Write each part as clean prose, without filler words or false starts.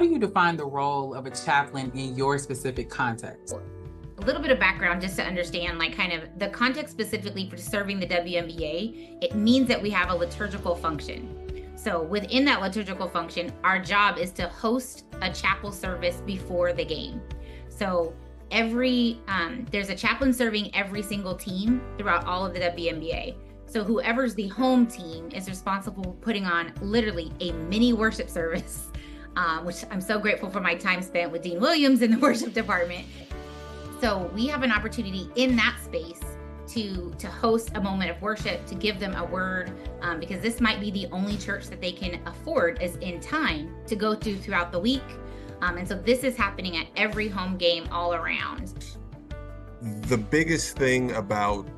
do you define the role of a chaplain in your specific context? A little bit of background just to understand, like, kind of the context specifically for serving the WNBA. It means that we have a liturgical function. So within that liturgical function, our job is to host a chapel service before the game. So there's a chaplain serving every single team throughout all of the WNBA. So whoever's the home team is responsible for putting on literally a mini worship service, which I'm so grateful for my time spent with Dean Williams in the worship department. So we have an opportunity in that space to host a moment of worship, to give them a word, because this might be the only church that they can afford is in time to go throughout the week. And so this is happening at every home game all around. The biggest thing about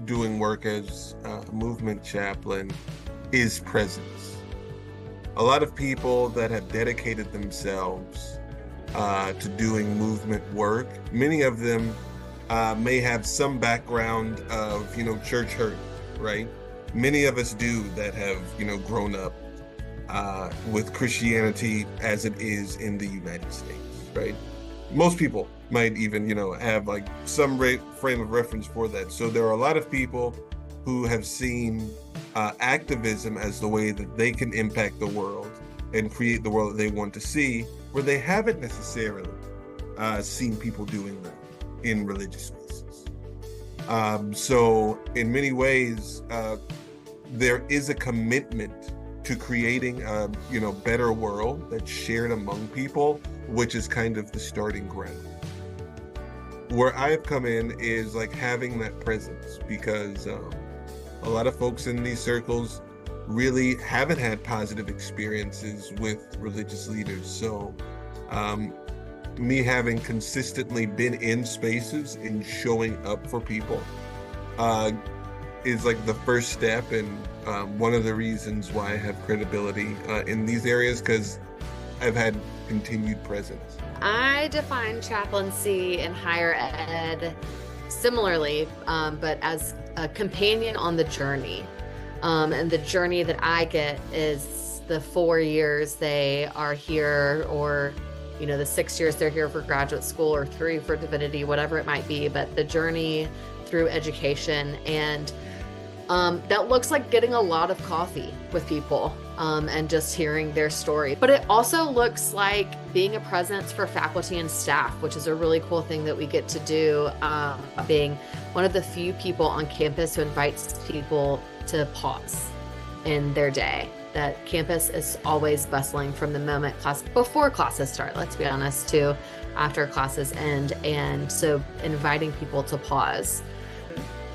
doing work as a movement chaplain is presence. A lot of people that have dedicated themselves to doing movement work, many of them may have some background of, church hurt, right? Many of us do that have, grown up with Christianity as it is in the United States, right? Most people might even, have like some frame of reference for that. So there are a lot of people who have seen activism as the way that they can impact the world and create the world that they want to see, where they haven't necessarily seen people doing that in religious spaces. So in many ways, there is a commitment to creating a better world that's shared among people, which is kind of the starting ground. Where I've come in is like having that presence, because a lot of folks in these circles really haven't had positive experiences with religious leaders. So me having consistently been in spaces and showing up for people is like the first step, and one of the reasons why I have credibility in these areas, because I've had continued presence. I define chaplaincy in higher ed similarly, but as a companion on the journey. And the journey that I get is the 4 years they are here, or the 6 years they're here for graduate school, or 3 for divinity, whatever it might be, but the journey through education. And that looks like getting a lot of coffee with people and just hearing their story. But it also looks like being a presence for faculty and staff, which is a really cool thing that we get to do, being one of the few people on campus who invites people to pause in their day. That campus is always bustling from the moment before classes start, let's be honest, to after classes end. And so inviting people to pause.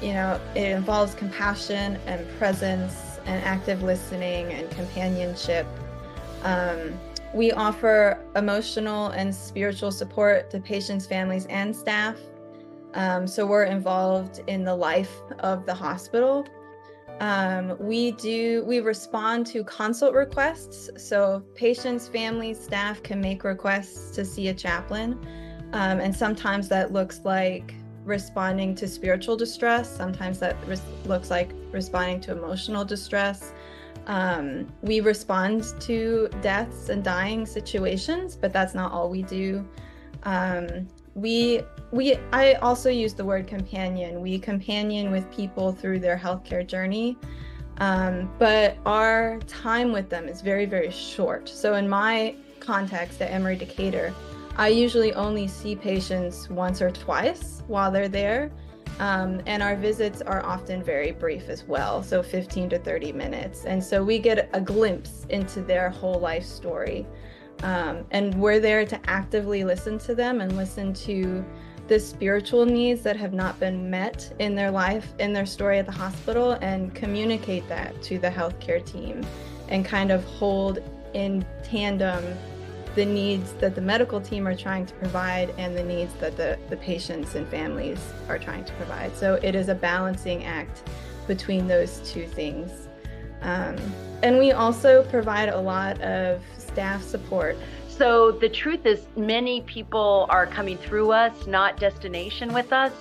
It involves compassion and presence and active listening and companionship. We offer emotional and spiritual support to patients, families, and staff. So we're involved in the life of the hospital. We respond to consult requests. So patients, families, staff can make requests to see a chaplain. And sometimes that looks like responding to spiritual distress. Sometimes that looks like responding to emotional distress. We respond to deaths and dying situations, but that's not all we do. I also use the word companion. We companion with people through their healthcare journey, but our time with them is very, very short. So in my context at Emory Decatur, I usually only see patients once or twice while they're there, and our visits are often very brief as well, so 15 to 30 minutes. And so we get a glimpse into their whole life story. And we're there to actively listen to them and listen to the spiritual needs that have not been met in their life, in their story at the hospital, and communicate that to the healthcare team and kind of hold in tandem the needs that the medical team are trying to provide and the needs that the patients and families are trying to provide. So it is a balancing act between those two things. And we also provide a lot of staff support. So the truth is, many people are coming through us, not destination with us.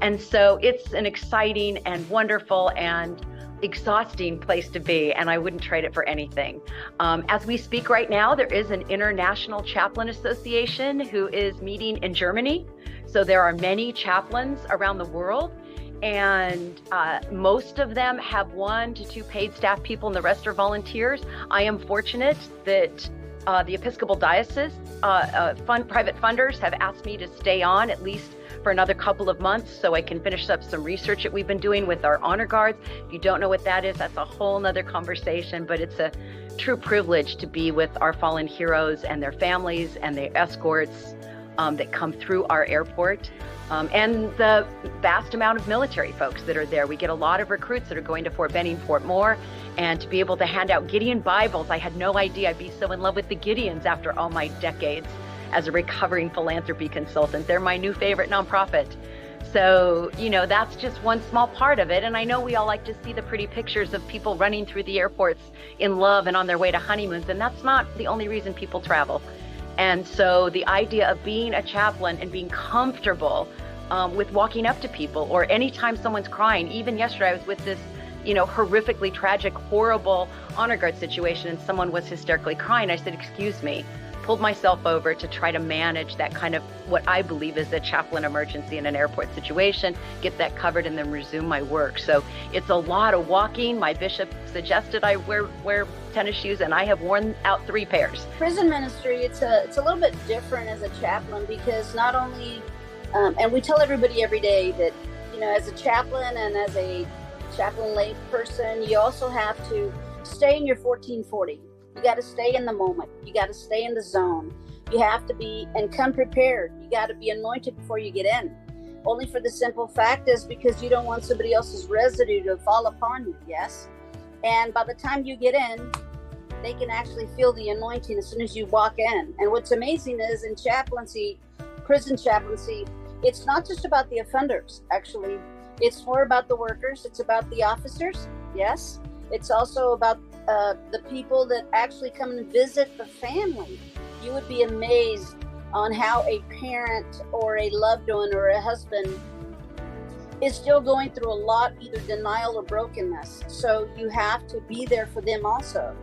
And so it's an exciting and wonderful and exhausting place to be, and I wouldn't trade it for anything. As we speak right now, there is an International Chaplain Association who is meeting in Germany. So there are many chaplains around the world, and most of them have 1 to 2 paid staff people, and the rest are volunteers. I am fortunate that the Episcopal Diocese private funders have asked me to stay on at least for another couple of months so I can finish up some research that we've been doing with our honor guards. If you don't know what that is, that's a whole nother conversation, but it's a true privilege to be with our fallen heroes and their families and the escorts that come through our airport, and the vast amount of military folks that are there. We get a lot of recruits that are going to Fort Benning, Fort Moore, and to be able to hand out Gideon Bibles, I had no idea I'd be so in love with the Gideons after all my decades as a recovering philanthropy consultant. They're my new favorite nonprofit. So, that's just one small part of it. And I know we all like to see the pretty pictures of people running through the airports in love and on their way to honeymoons. And that's not the only reason people travel. And so the idea of being a chaplain and being comfortable with walking up to people, or anytime someone's crying. Even yesterday, I was with this, horrifically tragic, horrible honor guard situation, and someone was hysterically crying. I said, "Excuse me," pulled myself over to try to manage that kind of what I believe is a chaplain emergency in an airport situation, get that covered, and then resume my work. So it's a lot of walking. My bishop suggested I wear tennis shoes, and I have worn out 3 pairs. Prison ministry, it's a little bit different as a chaplain, because not only, and we tell everybody every day that, as a chaplain and as a chaplain lay person, you also have to stay in your 1440. You got to stay in the moment. You got to stay in the zone. You have to be and come prepared. You got to be anointed before you get in. Only for the simple fact is because you don't want somebody else's residue to fall upon you. Yes. And by the time you get in, they can actually feel the anointing as soon as you walk in. And what's amazing is in chaplaincy, prison chaplaincy, it's not just about the offenders. Actually, it's more about the workers. It's about the officers. Yes. It's also about the people that actually come and visit the family. You would be amazed on how a parent or a loved one or a husband is still going through a lot, either denial or brokenness. So you have to be there for them also.